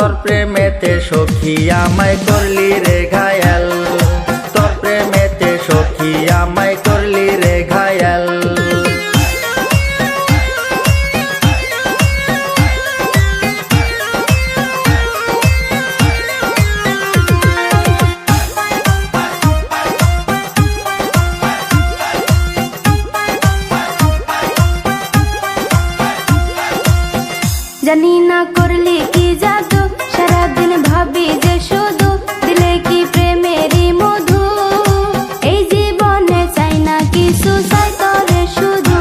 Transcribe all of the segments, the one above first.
তোর প্রেমেতে সখী আমায় করলি রে ঘায়াল, তোর প্রেমেতে সখী আমায় করলি রে ঘায়াল। জানি না করলি কি জাদু, সারাদিন ভাবি যে শুধু দিলে কি প্রেমেরই মধু। এই জীবনে চাই না কিছু, চাই তরে শুধু,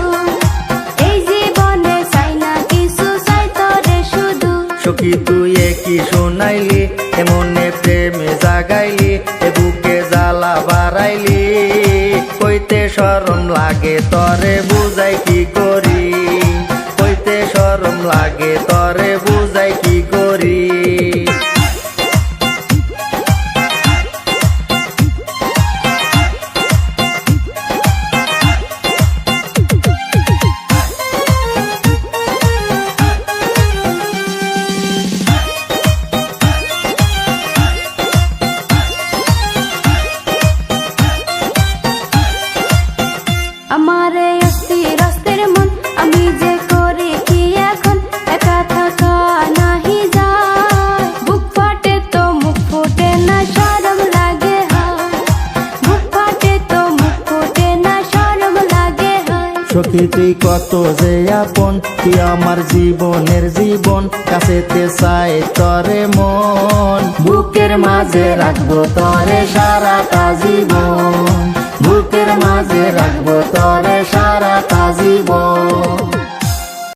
এই জীবনে চাই না কিছু, চাই তরে শুধু। সখী তুই কি শোনাইলি, এমনে প্রেমে জাগাইলি, এ বুকে জ্বালা বাড়াইলি। কইতে শরম লাগে তরে বুঝাই কি করি, কইতে শরম লাগে তরে বুঝাই কি করি। আমার অস্থির অস্থির মন, আমি যে করি কি এখন, একা থাকা নাহি যায়। বুক ফাটে তো মুখ ফুটে না, শরম লাগে হায়, বুক ফাটে তো মুখ ফুটে না, শরম লাগে হায়। সখী তুই কত যে আপন, তুই আমার জীবনের জীবন, কাছেতে চাই তরে মন। বুকের মাঝে রাখবো তরে সারাটা জীবন, বুকের মাঝে রাখবো তরে সারাটা জীবন।